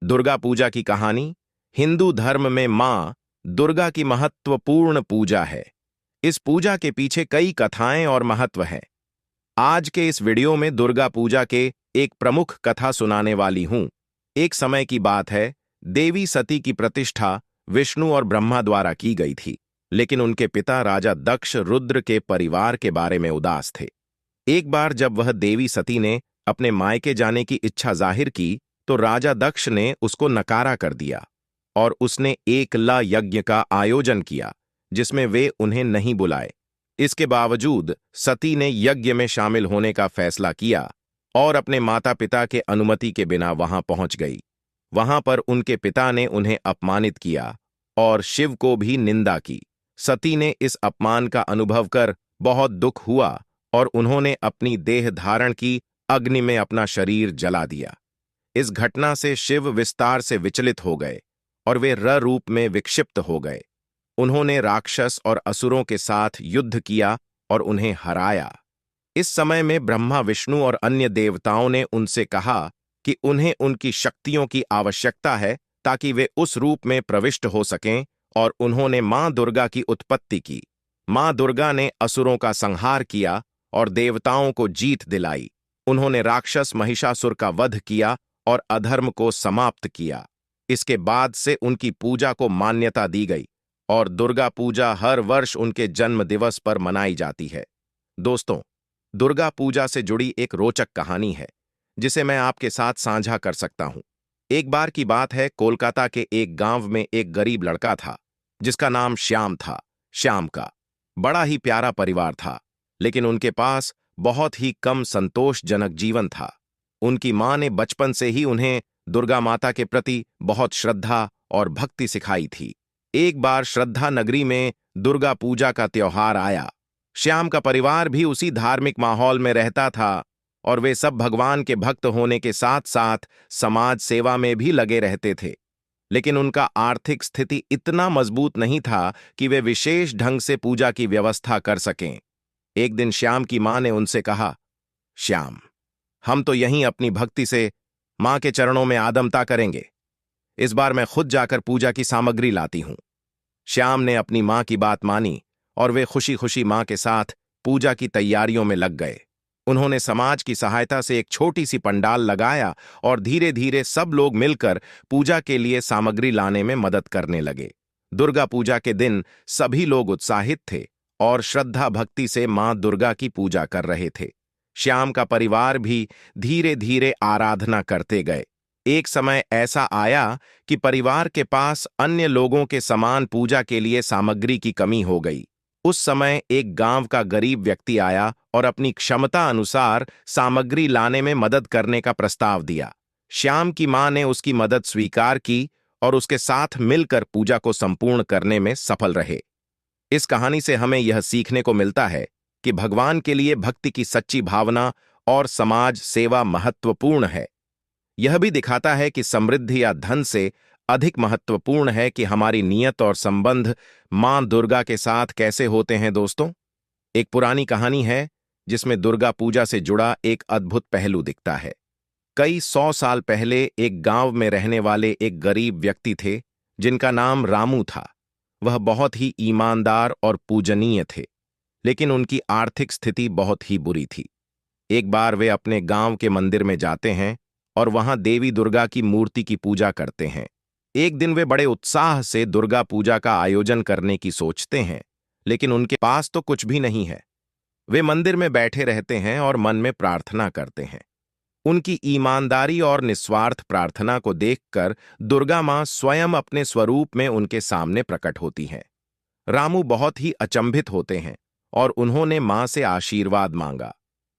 दुर्गा पूजा की कहानी हिंदू धर्म में मां दुर्गा की महत्वपूर्ण पूजा है। इस पूजा के पीछे कई कथाएं और महत्व हैं। आज के इस वीडियो में दुर्गा पूजा के एक प्रमुख कथा सुनाने वाली हूं। एक समय की बात है, देवी सती की प्रतिष्ठा विष्णु और ब्रह्मा द्वारा की गई थी, लेकिन उनके पिता राजा दक्ष रुद्र के परिवार के बारे में उदास थे। एक बार जब वह देवी सती ने अपने मायके जाने की इच्छा जाहिर की, तो राजा दक्ष ने उसको नकारा कर दिया और उसने एकला यज्ञ का आयोजन किया, जिसमें वे उन्हें नहीं बुलाए। इसके बावजूद सती ने यज्ञ में शामिल होने का फैसला किया और अपने माता पिता के अनुमति के बिना वहां पहुंच गई। वहां पर उनके पिता ने उन्हें अपमानित किया और शिव को भी निंदा की। सती ने इस अपमान का अनुभव कर बहुत दुख हुआ और उन्होंने अपनी देह धारण की अग्नि में अपना शरीर जला दिया। इस घटना से शिव विस्तार से विचलित हो गए और वे र रूप में विक्षिप्त हो गए। उन्होंने राक्षस और असुरों के साथ युद्ध किया और उन्हें हराया। इस समय में ब्रह्मा, विष्णु और अन्य देवताओं ने उनसे कहा कि उन्हें उनकी शक्तियों की आवश्यकता है ताकि वे उस रूप में प्रविष्ट हो सकें, और उन्होंने मां दुर्गा की उत्पत्ति की। मां दुर्गा ने असुरों का संहार किया और देवताओं को जीत दिलाई। उन्होंने राक्षस महिषासुर का वध किया और अधर्म को समाप्त किया। इसके बाद से उनकी पूजा को मान्यता दी गई और दुर्गा पूजा हर वर्ष उनके जन्म दिवस पर मनाई जाती है। दोस्तों, दुर्गा पूजा से जुड़ी एक रोचक कहानी है जिसे मैं आपके साथ साझा कर सकता हूं। एक बार की बात है, कोलकाता के एक गांव में एक गरीब लड़का था जिसका नाम श्याम था। श्याम का बड़ा ही प्यारा परिवार था, लेकिन उनके पास बहुत ही कम संतोषजनक जीवन था। उनकी मां ने बचपन से ही उन्हें दुर्गा माता के प्रति बहुत श्रद्धा और भक्ति सिखाई थी। एक बार श्रद्धा नगरी में दुर्गा पूजा का त्योहार आया। श्याम का परिवार भी उसी धार्मिक माहौल में रहता था और वे सब भगवान के भक्त होने के साथ साथ समाज सेवा में भी लगे रहते थे। लेकिन उनका आर्थिक स्थिति इतना मजबूत नहीं था कि वे विशेष ढंग से पूजा की व्यवस्था कर सकें। एक दिन श्याम की मां ने उनसे कहा, श्याम, हम तो यहीं अपनी भक्ति से मां के चरणों में आदमता करेंगे। इस बार मैं खुद जाकर पूजा की सामग्री लाती हूं। श्याम ने अपनी मां की बात मानी और वे खुशी खुशी मां के साथ पूजा की तैयारियों में लग गए। उन्होंने समाज की सहायता से एक छोटी सी पंडाल लगाया और धीरे धीरे सब लोग मिलकर पूजा के लिए सामग्री लाने में मदद करने लगे। दुर्गा पूजा के दिन सभी लोग उत्साहित थे और श्रद्धा भक्ति से मां दुर्गा की पूजा कर रहे थे। श्याम का परिवार भी धीरे धीरे आराधना करते गए। एक समय ऐसा आया कि परिवार के पास अन्य लोगों के समान पूजा के लिए सामग्री की कमी हो गई। उस समय एक गांव का गरीब व्यक्ति आया और अपनी क्षमता अनुसार सामग्री लाने में मदद करने का प्रस्ताव दिया। श्याम की मां ने उसकी मदद स्वीकार की और उसके साथ मिलकर पूजा को संपूर्ण करने में सफल रहे। इस कहानी से हमें यह सीखने को मिलता है कि भगवान के लिए भक्ति की सच्ची भावना और समाज सेवा महत्वपूर्ण है। यह भी दिखाता है कि समृद्धि या धन से अधिक महत्वपूर्ण है कि हमारी नीयत और संबंध मां दुर्गा के साथ कैसे होते हैं। दोस्तों, एक पुरानी कहानी है जिसमें दुर्गा पूजा से जुड़ा एक अद्भुत पहलू दिखता है। कई 100 साल पहले एक गांव में रहने वाले एक गरीब व्यक्ति थे जिनका नाम रामू था। वह बहुत ही ईमानदार और पूजनीय थे, लेकिन उनकी आर्थिक स्थिति बहुत ही बुरी थी। एक बार वे अपने गांव के मंदिर में जाते हैं और वहां देवी दुर्गा की मूर्ति की पूजा करते हैं। एक दिन वे बड़े उत्साह से दुर्गा पूजा का आयोजन करने की सोचते हैं, लेकिन उनके पास तो कुछ भी नहीं है। वे मंदिर में बैठे रहते हैं और मन में प्रार्थना करते हैं। उनकी ईमानदारी और निस्वार्थ प्रार्थना को देखकर दुर्गा मां स्वयं अपने स्वरूप में उनके सामने प्रकट होती हैं। रामू बहुत ही अचंभित होते हैं और उन्होंने मां से आशीर्वाद मांगा।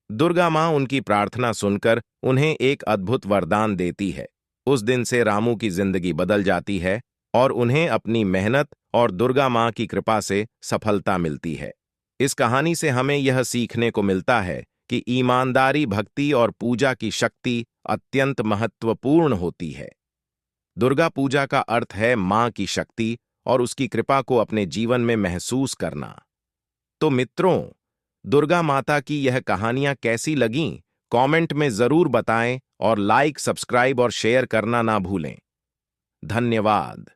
दुर्गा मां उनकी प्रार्थना सुनकर उन्हें एक अद्भुत वरदान देती है। उस दिन से रामू की जिंदगी बदल जाती है और उन्हें अपनी मेहनत और दुर्गा मां की कृपा से सफलता मिलती है। इस कहानी से हमें यह सीखने को मिलता है कि ईमानदारी, भक्ति और पूजा की शक्ति अत्यंत महत्वपूर्ण होती है। दुर्गा पूजा का अर्थ है मां की शक्ति और उसकी कृपा को अपने जीवन में महसूस करना। तो मित्रों, दुर्गा माता की यह कहानियां कैसी लगीं? कमेंट में जरूर बताएं और लाइक, सब्सक्राइब और शेयर करना ना भूलें। धन्यवाद।